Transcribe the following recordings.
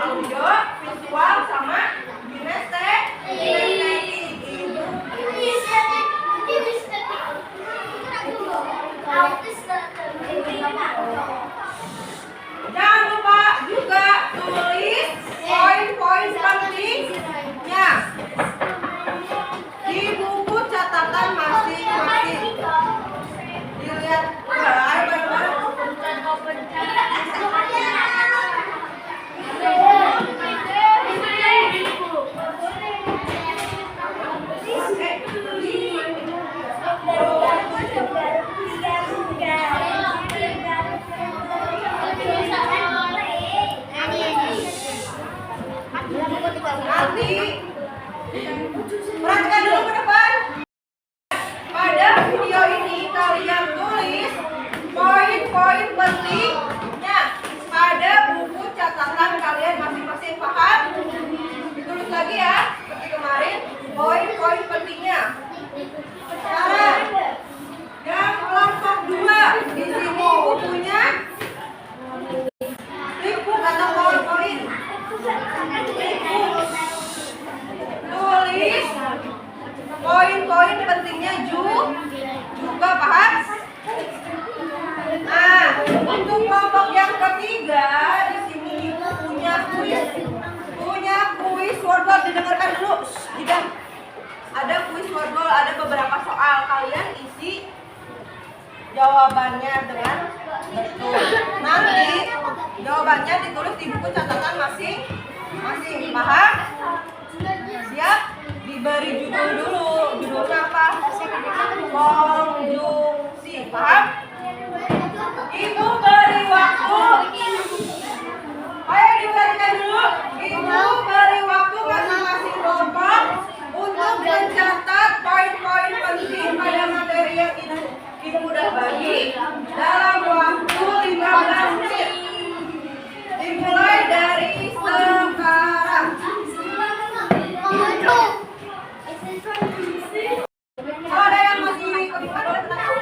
audio, visual, sama jangan lupa juga tulis poin-poin pentingnya di buku catatan masing-masing. Dilihat nanti perhatikan dulu ke depan. Pada video ini kalian tulis poin-poin pentingnya pada buku catatan kalian masing-masing. Paham? Ditulis lagi ya, seperti kemarin, poin-poin pentingnya. Sekarang yang kelompok 2 di sini bukunya flipbook atau powerpoint. Tulis poin-poin pentingnya juga, paham? Nah, untuk kelompok yang ketiga di sini punya kuis wordboard. Didengarkan dulu. Tidak. Ada kuis wordboard, ada beberapa soal. Kalian isi jawabannya dengan betul. Nanti jawabannya ditulis di buku catatan masing-masing. Paham? Siap? Diberi judul dulu. Judulnya apa? Konjungsi. Paham? Ibu beri waktu. Ayo diberikan dulu. Ibu beri waktu masing-masing kelompok untuk mencatat poin-poin penting pada materi yang Ibu udah bagi dalam waktu 15 menit. Dimulai dari sekarang. Kalau ada yang masih kebingungan, boleh tenang.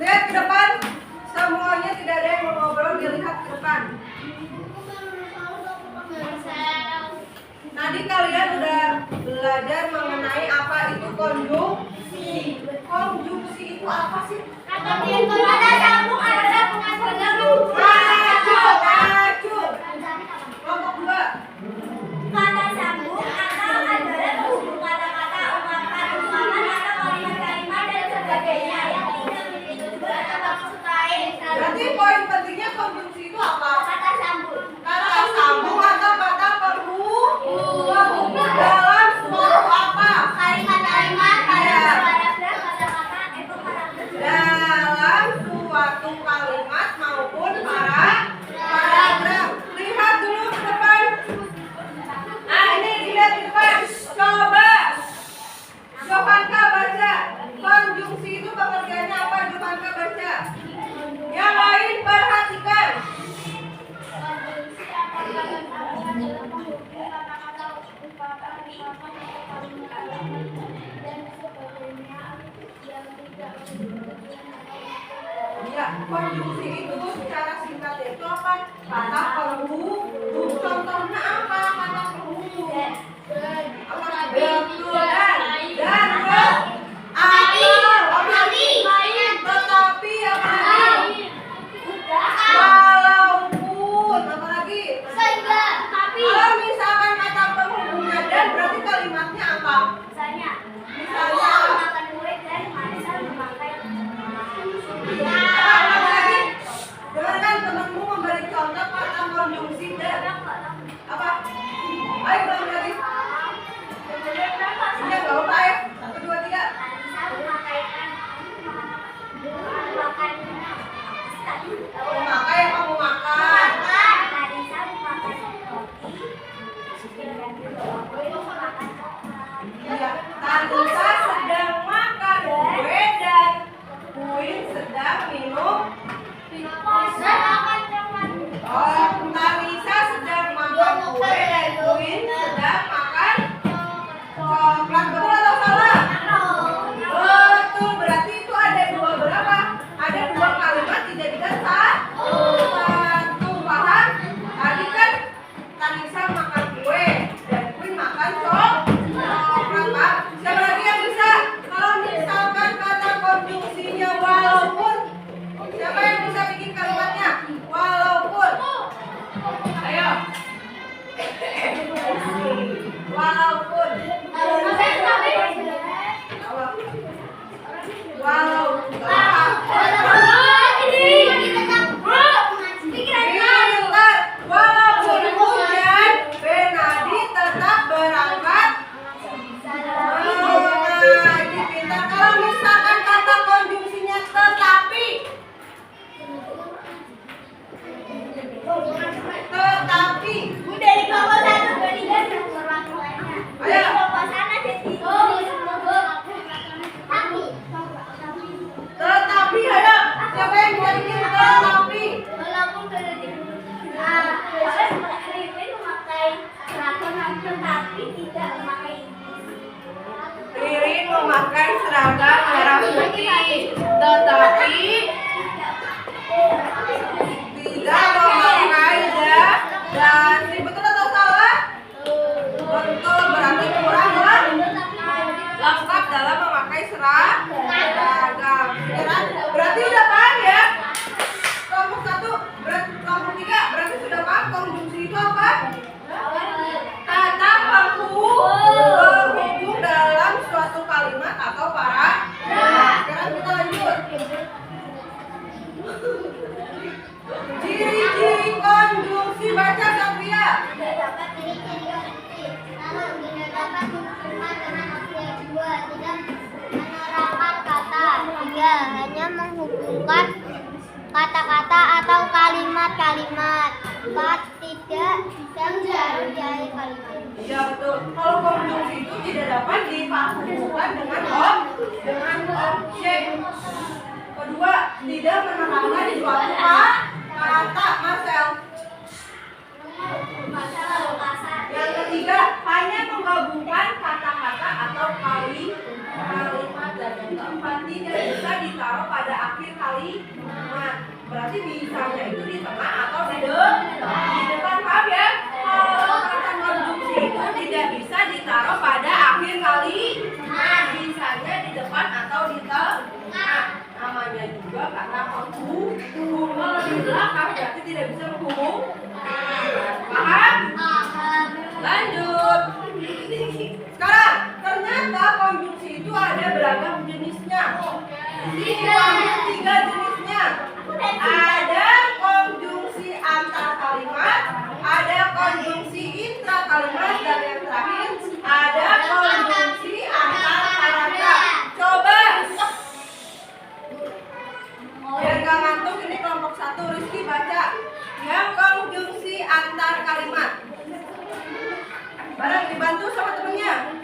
Lihat ke depan, semuanya tidak ada yang ngobrol, dilihat ke depan. Tadi kalian udah belajar mengenai apa itu konjungsi. Konjungsi itu apa sih? Ada sambung, ada sambung, ada sambung. Maju. Kelompok 2. Kata sambung atau adalah penghubung kata-kata, ungkapan, atau kalimat-kalimat dan sebagainya yang tidak memiliki tujuan atau maksud lain. Berarti poin pentingnya konjungsi itu apa? Kata sambung. Kata sambung atau kata penghubung dalam suatu apa? Kalimat-kalimat, paragraf, kata-kata, paragraf. Dalam suatu kalimat maupun paragraf. Lihat dulu ke depan. Nah, ini dilihat ke depan. Coba Jovanka baca. Konjungsi itu pengertiannya apa? Jovanka baca. Yang lain perhatikan. Ya, konjungsi itu secara singkatnya itu apa? Kata penghubung. Contohnya apa? Kata penghubung. Apa? Betul dan tetapi apa lagi? Walaupun apa lagi? Kalau misalkan kata penghubungnya dan berarti kalimatnya apa? Misalnya apa lagi? Dengarkan temanmu memberi contoh kata konjungsi dan apa? Ayo ulang lagi. Iya nggak apa ya? 1, 2, 3. Memakai apa mau makan? Iya. Tanisa sedang makan kue dan Queen sedang minum. Oh, Tanisa sedang makan kue dan Queen sedang makan coklat. Betul atau salah? Betul. Berarti itu ada dua berapa? Ada dua kalimat dijadikan satu. Paham? Tadi kan Tanisa makan kue dan Queen makan coklat. Pak. Siapa lagi yang bisa? Kalau misalkan kata konjungsinya walaupun, siapa yang bisa bikin kalimatnya? Walaupun. Ayo. Walaupun. Walaupun hujan, Benadi tetap berangkat. Pintar. Kalau misalkan kata konjungsinya tetapi, dari kelompok 1 ke 3 ayo. kelompok sana jadi Tetapi ayo. Siapa yang bisa bikin tetapi? walaupun memakai seragam tetapi tidak memakai Ririn memakai seragam merah putih, tetapi tidak memakai dasi. Betul atau salah? Betul. Berarti kurang lengkap dalam memakai seragam. Berarti udah paham ya? Kelompok 1, kelompok 3 berarti sudah paham konjungsi itu apa? Kata penghubung dalam suatu kalimat atau paragraf. Sekarang kita lanjut. Ciri-ciri konjungsi, baca Satria. tidak dapat ciri-ciri konjungsi. Namun tidak dapat menghubungkan dengan objek. 2. Tidak menerangkan kata. 3. Hanya menghubungkan kata-kata atau kalimat. kalimat-kalimat. 4. Tidak bisa menjadi kalimat. Iya betul. Kalau konjungsi itu tidak dapat dihubungkan dengan objek. Kedua, tidak menerangkan di suatu kata, Marcel. Yang ketiga, hanya menggabungkan kata-kata atau kalimat. Dan yang keempat, tidak bisa ditaruh pada akhir kalimat. Berarti bisanya itu di tengah atau di depan. Paham ya? Kalau kata konjungsi itu tidak bisa ditaruh pada akhir kalimat. Bisanya di depan atau di tengah. Namanya juga kata penghubung. Kalau di belakang berarti tidak bisa menghubung. Paham? Lanjut. Sekarang ternyata konjungsi itu ada beragam jenisnya. Ini dipanggil 3 jenisnya. Ada konjungsi antar kalimat, ada konjungsi intra kalimat, dan yang terakhir ada konjungsi antar kata. Coba. Biar gak ngantuk, ini kelompok 1 Rizky baca. Yang konjungsi antar kalimat. Bareng dibantu sama temennya.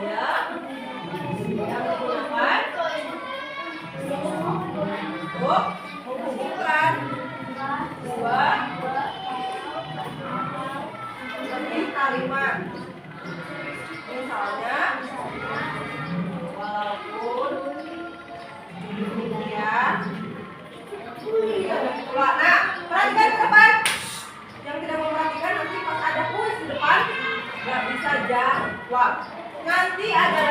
Ya. Yang digunakan untuk menghubungkan 2 lebih kalimat. Misalnya, walaupun demikian, pula. Nah, perhatikan ke depan. Yang tidak memperhatikan nanti pas ada kuis di depan nggak bisa jawab. Nanti ada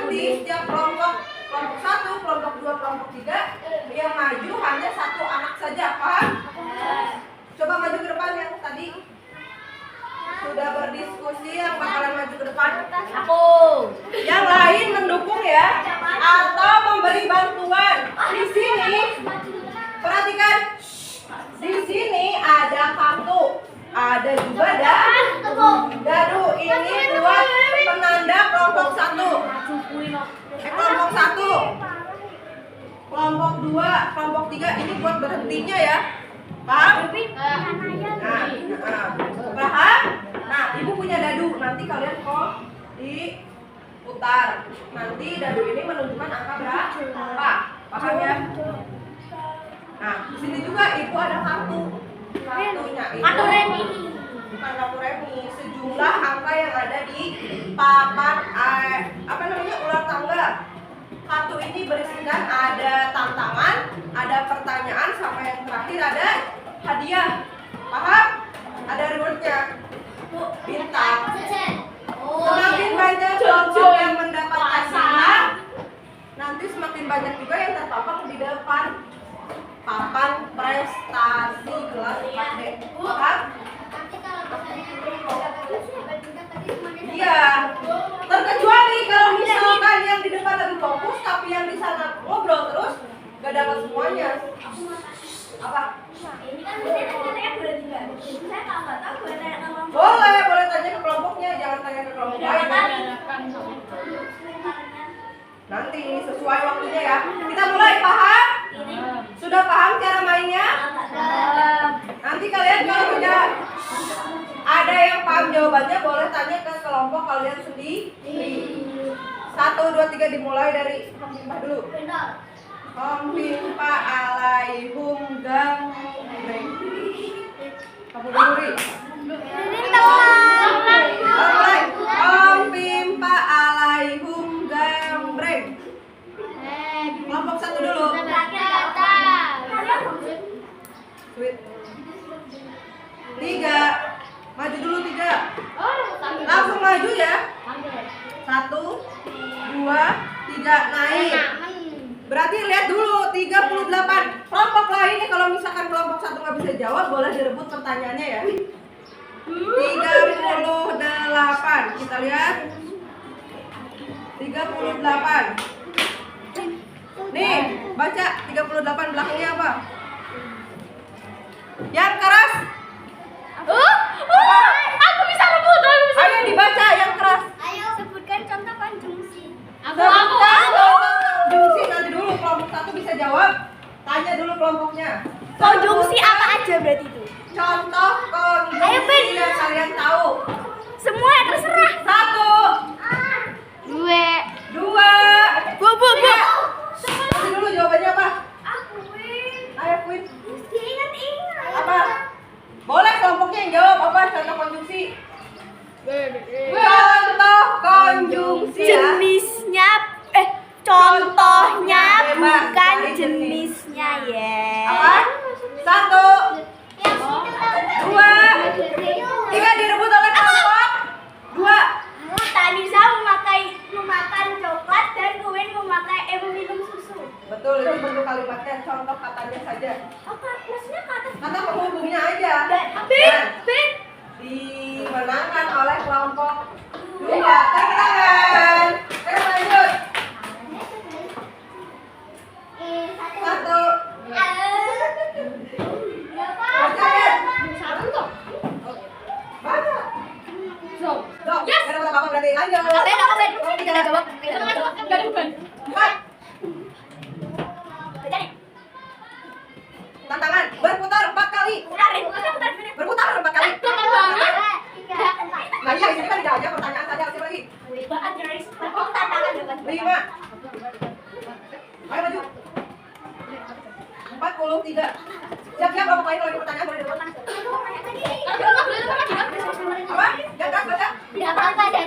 Nanti setiap kelompok 1, kelompok 2, kelompok 3 yang maju hanya 1 anak saja, paham? Coba maju ke depan yang tadi sudah berdiskusi, yang bakalan maju ke depan. Aku. Yang lain mendukung ya, atau memberi bantuan. Di sini, perhatikan. Di sini ada kartu, ada juga dadu. Ini buat penanda kelompok 1. Kelompok 1, kelompok 2, kelompok 3 ini buat berhentinya ya. Paham? Paham? Nah, ibu punya dadu. Nanti kalian kok diputar. Nanti dadu ini menunjukkan angka berapa. Paham ya? Nah, di sini juga ibu ada kartu. Kartunya itu Kartu remi. bukan kartu remi, sejumlah angka yang ada di papan ular tangga. Kartu ini berisikan ada tantangan, ada pertanyaan, sama yang terakhir ada hadiah. Paham? Ada rewardnya, bintang. Semakin banyak kelompok yang mendapatkan bintang, nanti semakin banyak juga yang terpampang di depan papan prestasi kelas 4D. Paham? Iya. Terkecuali kalau misalkan yang di depan lagi fokus, tapi yang di sana ngobrol terus, gak dapat semuanya. Apa? Ini kan bisa tanya boleh juga. Saya kalau nggak tahu boleh tanya ke kelompok. Boleh tanya ke kelompoknya, jangan tanya ke kelompok lain. Nanti sesuai waktunya ya. Kita mulai, paham? Sudah paham cara mainnya? Nanti kalian kalau sudah ada yang paham jawabannya, boleh tanya ke kelompok kalian sendiri. 1, 2, 3 dimulai dari Pempimpa dulu. Pempimpa alaihum gambreng. Kamu dulu, Ri. Mulai. Pempimpa alaihum gambreng. Kelompok 1 dulu. Sweet. 3. Maju dulu 3. Langsung maju ya. 1, 2, 3 naik. Berarti lihat dulu 38. Kelompok lain nih, kalau misalkan kelompok 1 nggak bisa jawab, boleh direbut pertanyaannya ya. 38. Kita lihat. 38. Nih, baca 38 belakangnya apa? Yang keras. Aku bisa rebut. Ayo dibaca yang keras. Ayo sebutkan contoh konjungsi. Sebutkan contoh konjungsi. Nanti dulu kelompok 1 bisa jawab. Tanya dulu kelompoknya. Konjungsi apa aja berarti itu? Contoh konjungsi Ayo, Ben. yang kalian tahu. Semua terserah. 1, 2, Bu. 3. Nanti dulu jawabannya apa? Aku win. Ayo Queen. Mesti ingat. Apa? Boleh kelompoknya yang jawab apa contoh konjungsi? Contoh konjungsi ya. Jenisnya contohnya Bebas bukan dari jenis. jenisnya ya. Apa? 1, 2, 3 direbut oleh kelompok 2. Tanisa memakan coklat dan Kuin meminum susu. Betul, itu bentuk kalimatnya, contoh katanya saja. Maksudnya kata Kata penghubungnya aja. Ben. Dimenangkan oleh kelompok 2. Tepuk tangan. Ayo lanjut. 1. Baca ya. Baca. Dok, Yes. ada apa-apa berarti lanjut. Ben. Tidak jawab. 4. Tantangan berputar 4 kali. Berputar 4 kali. Nah, iya, ini kan tidak aja pertanyaan saja, siapa lagi? 5. Ayo maju. 43. Siap-siap kalau main lagi pertanyaan boleh dulu. Apa? Yang keras baca.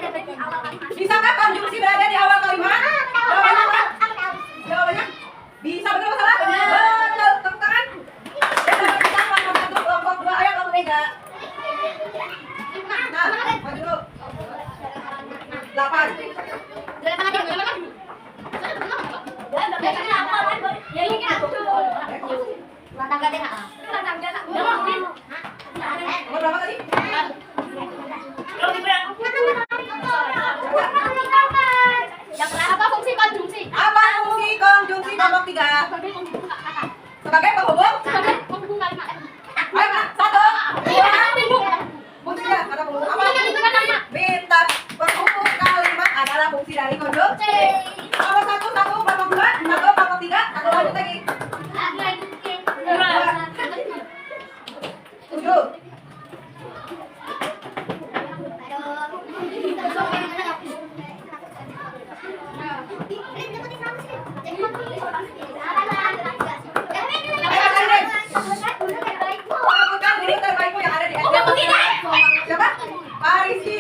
Bisakah konjungsi berada di awal kalimat? Jawabannya apa? Jawabannya bisa, betul atau salah? Betul, tepuk tangan. Kita kelompok 1, kelompok 2, ayo kelompok 3. Nah, maju dulu. 8. Nomor berapa tadi? Apa fungsi konjungsi? Apa fungsi konjungsi kelompok 3? Sebagai penghubung? Sebagai penghubung kalimat. Ayo, Kak. 1, 2. Fungsinya kata penghubung apa? Bintang penghubung kalimat adalah fungsi dari konjungsi. Kelompok 1, kelompok 2, kelompok 3, satu lanjut lagi. 7. Lakukan guru terbaikmu yang ada di SD. Siapa? Parisi.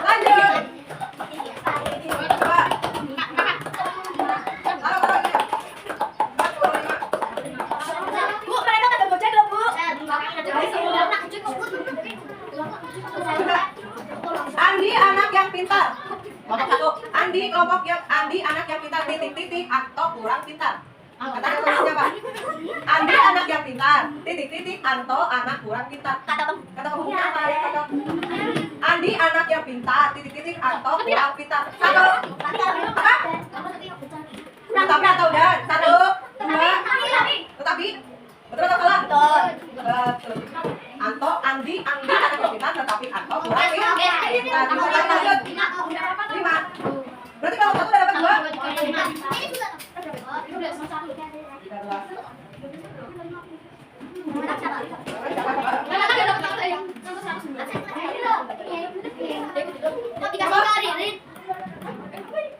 Lanjut. Coba. Taruh lagi. 45. Bu, mereka pada gojek loh, Bu. Andi anak yang pintar. Kelompok 1. Andi kelompok yang Andi anak yang pintar titik-titik atau kurang pintar. Kata fungsinya apa? Andi anak yang pintar titik-titik atau anak kurang pintar. Kata penghubungnya apa? Kata Andi anak yang pintar titik-titik atau kurang pintar. Satu. Apa? Tetapi atau dan? 1, 2. Tetapi. Betul atau salah? Betul. Anto, Andi anak yang pintar tetapi Anto kurang pintar. Lanjut. 5. Berarti kalau satu udah dapat 2. 13.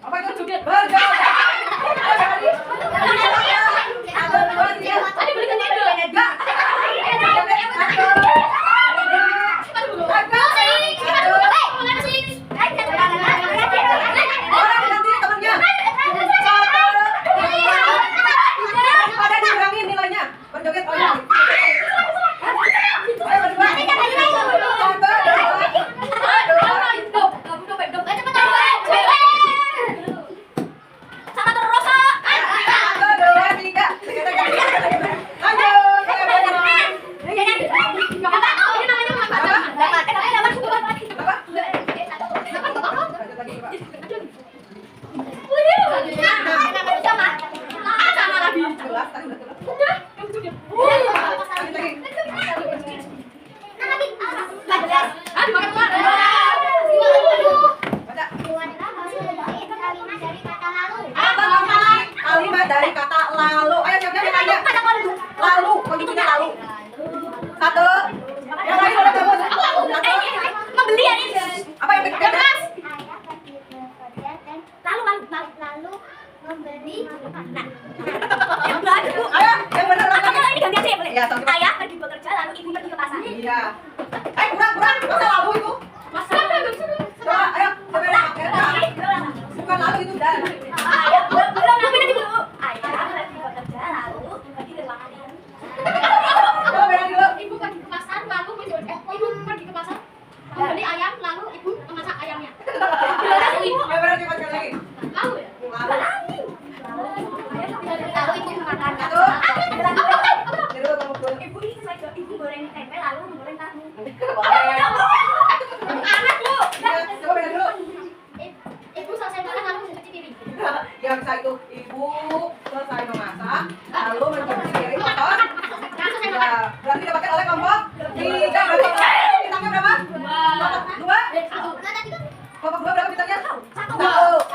Apa itu? Berjauh. Orang ganti temennya. Pada dikurangin nilainya. Berjoget orang. Ayo berdua. 1. Dari kata lalu. Ayo siapa yang nanya? Lalu, kondisinya lalu. 1. Yang lain udah cabut. 1. Membeli ya nih. Apa yang beda? Lalu membeli. Nah, yang baru Bu. Ayo, yang benar lagi. Ini ganti aja ya boleh? Iya, sampai. Ayah pergi bekerja lalu ibu pergi ke pasar. Iya. Kurang. Masa lalu itu? Coba, ayo. Coba bukan lalu itu dan. Ayah belum pindah dulu. Ayah pergi bekerja lalu pergi ke ruangan. Coba beda dulu. Ibu pergi ke pasar lalu ibu pergi ke pasar membeli ayam lalu ibu memasak ayamnya. Yang benar cepat sekali lagi. Lalu ya? Lalu. Lalu ibu makan. 1. Jadi lu kamu dulu. Ibu ini selesai ibu goreng tempe lalu menggoreng tahu. Anak Bu. Ya, coba beda dulu. Ibu selesai makan lalu mencuci piring. Yang bisa itu ibu selesai memasak lalu mencuci piring kotor. Ya, berarti didapatkan oleh kelompok 3. Berarti bintangnya berapa? 2. Kelompok 2 berapa bintangnya? 1.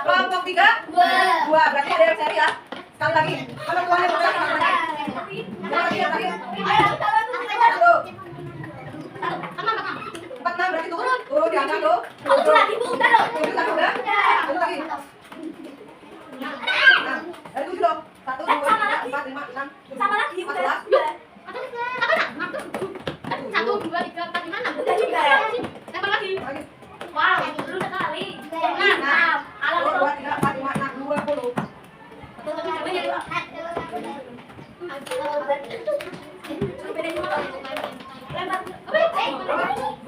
Kelompok 3? 2. Berarti ada yang seri ya. Sekali lagi. Kalau tuanya berapa? Yang lagi. 1. 4, 6 berarti turun. Turun diangkat tuh. Tujuh lagi Bu, udah loh. 7 lagi udah. 7 lagi. Nah, dari 7 dong. 1, 2, 3, 4, 5, 6, 7. Sama lagi 14. udah. Apa nak? Mantu. 1, 2, 3, 4, 5, 6. Udah juga. Lempar lagi. Lagi. Wow, lu udah kali. 6. 1, 2, 3, 4, 5, 6, 20.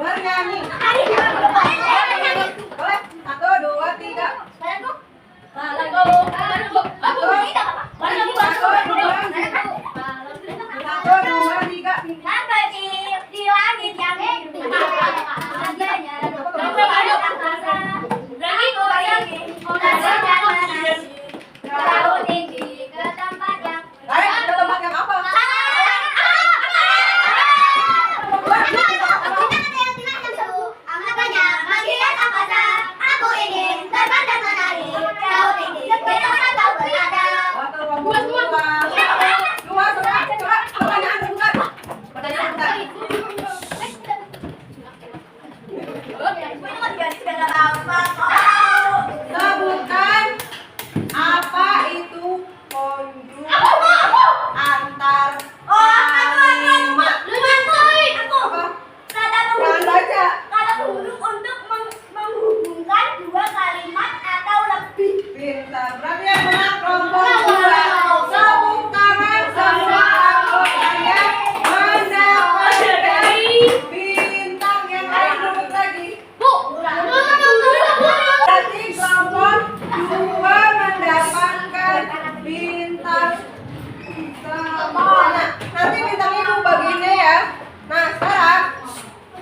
Bernyanyi. Boleh? 1, 2, 3.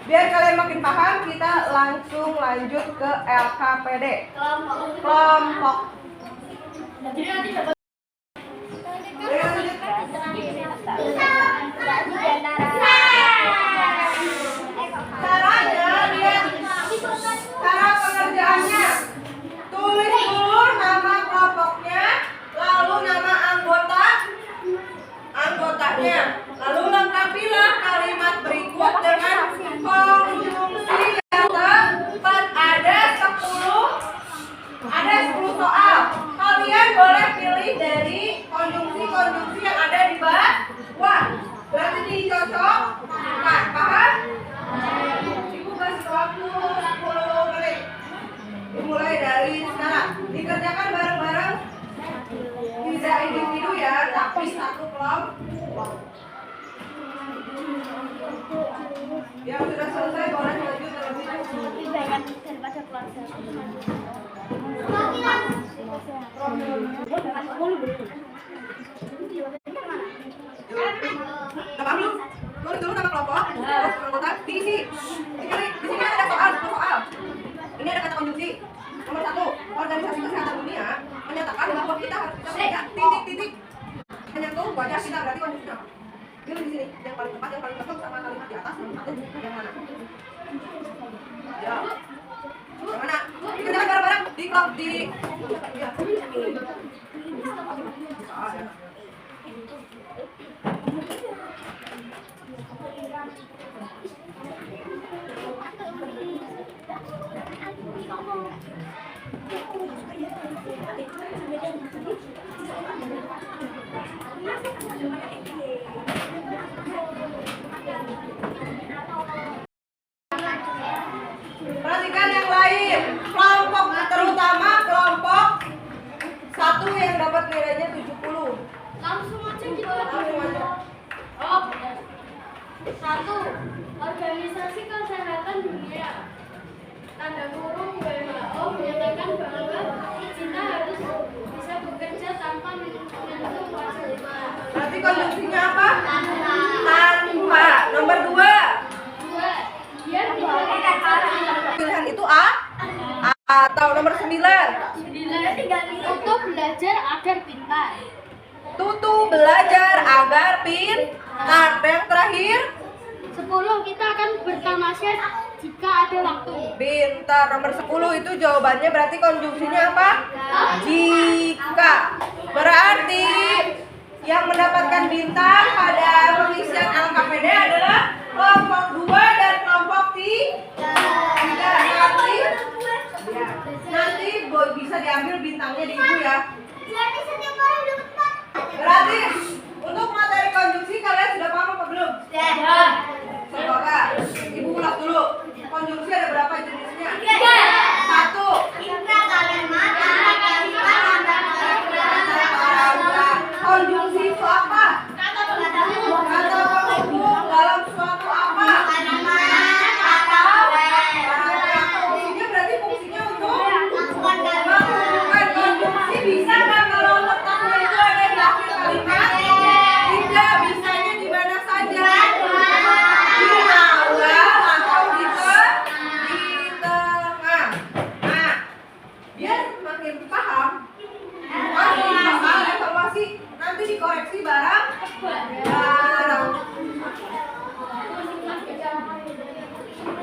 Biar kalian makin paham, kita langsung lanjut ke LKPD. Kelompok. Caranya lihat cara pengerjaannya. Tulis dulu nama kelompoknya, lalu nama anggotanya. Lalu lengkapilah kalimat berikut dengan konjungsi yang tepat. Ada 10 soal. Kalian boleh pilih dari konjungsi yang ada di bawah. Berarti dicocok. Nah, paham? Ibu kasih waktu 10 menit. Dimulai dari sekarang. Dikerjakan bareng-bareng. Tidak individu ya, tapi satu kelompok. Yang sudah selesai boleh lanjut terlebih dahulu. Nama lu, tulis dulu nama kelompok, terus anggota diisi. Di sini ada soal, 10 soal. Ini ada kata konjungsi. Nomor 1, Organisasi Kesehatan Dunia menyatakan bahwa kita harus bisa melihat titik-titik menyentuh wajah kita, berarti konjungsinya. Pilih di sini yang paling tepat, yang paling cocok sama kalimat di atas. Nomor 1 yang mana? Ya. Yang mana? Dikerjakan bareng-bareng di kelompok di. Ya. Perhatikan yang lain, kelompok terutama kelompok 1 yang dapat nilainya 70. Langsung aja gitu. Langsung aja. Oh. 1. Organisasi Kesehatan Dunia. Tanda kurung WHO menyatakan bahwa kita harus bisa bekerja tanpa menyentuh wajah kita. Berarti konjungsinya apa? Tanpa. Nomor 2. 2. Dia tidak Pilihan itu A atau nomor 9. 9. Untuk belajar agar pintar. Tutu belajar agar pintar. Yang terakhir 10. Kita akan bertamasya jika ada waktu. pintar. Nomor 10 itu jawabannya, berarti konjungsinya apa? Jika. Berarti yang mendapatkan bintang pada pengisian LKPD adalah kelompok 2 dan kelompok 3. Nanti bisa diambil bintangnya di ibu ya. Berarti untuk materi konjungsi kalian sudah paham apa belum? Semoga ibu ulas dulu. Konjungsi ada berapa jenisnya? 1. Konjungsi itu apa? Kata penghubung dalam suatu apa? Fungsinya berarti fungsinya untuk menghubungkan. Konjungsi bisa nggak kalau letaknya itu ada di akhir kalimat? Tidak, bisanya di mana saja. Di awal atau di tengah. Nah, biar makin paham, soal evaluasi nanti dikoreksi bareng.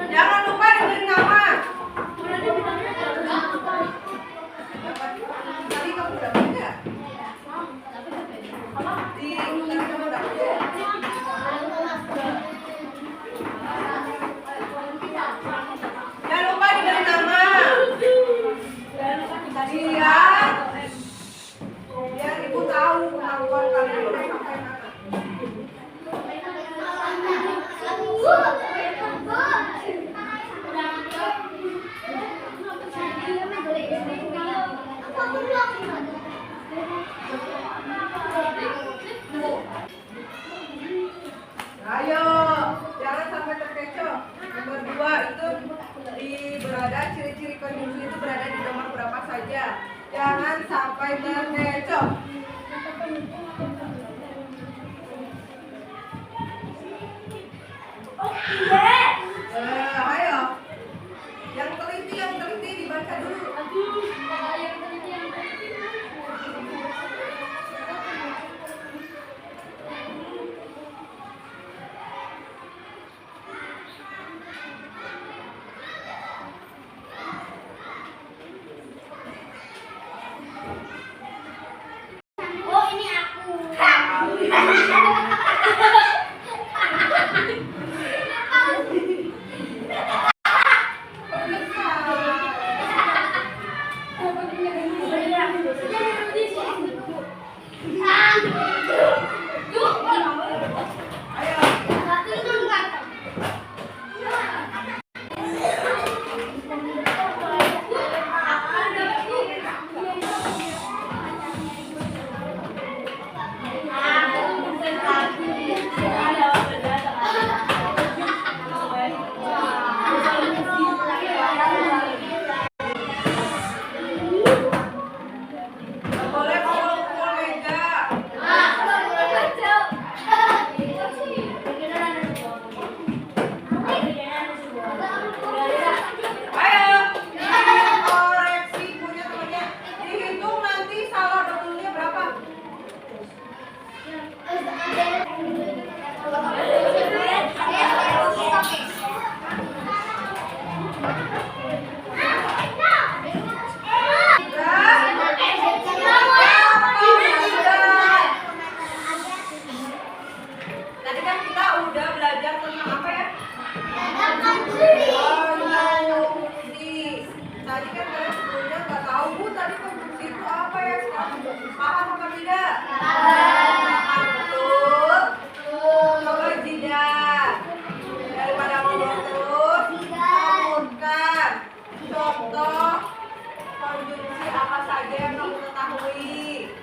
Jangan lupa diberi nama. Tadi kamu udah baca? Tadi kamu udah baca? Jangan lupa diberi nama. Biar ibu tahu kemampuan kalian udah sampai mana. Ayo, jangan sampai terkecoh. Nomor 2 itu ciri-ciri konjungsi itu berada di nomor berapa saja. Jangan sampai terkecoh. Oh iya. Konjungsi. Tadi kan kalian sebelumnya nggak tahu bu, tadi konjungsi itu apa ya? Sekarang paham apa tidak? Paham betul. Coba jeda. Daripada ngomong terus, sebutkan contoh konjungsi apa saja yang kamu ketahui.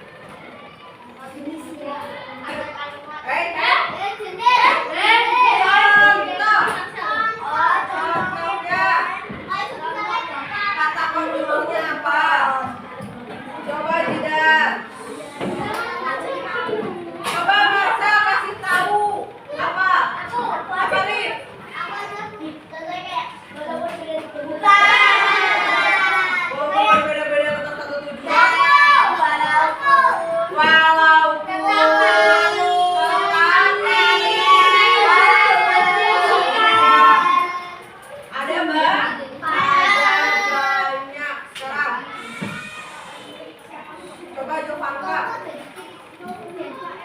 Contohnya kata konjungsinya apa? Coba tidak. Coba Marcel kasih tahu apa? Apa nih? Oh, beda-beda tentang satu tujuan. Walaupun ada mbak, ada banyak sekarang. Coba Jovanka,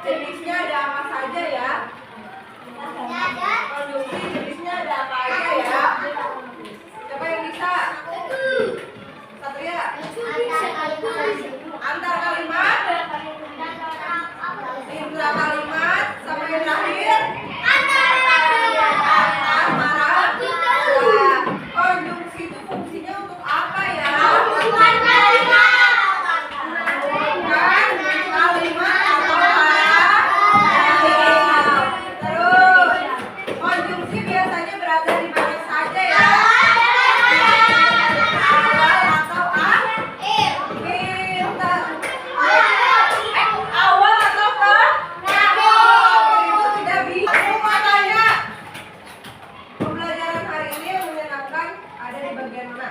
jenisnya ada apa saja ya? Konjungsi jenisnya ada apa aja ya? Siapa yang bisa? Satria, antar kalimat, intra kalimat, sama yang terakhir. Antar marah. Nah, konjungsi itu fungsinya untuk apa ya? Bukan kalimat atau marah. Terus, konjungsi biasanya berada di mana saja ya? Awal atau akhir? Awal atau itu tidak bisa. Semua tanya. Pembelajaran hari ini yang menyenangkan ada di bagian mana?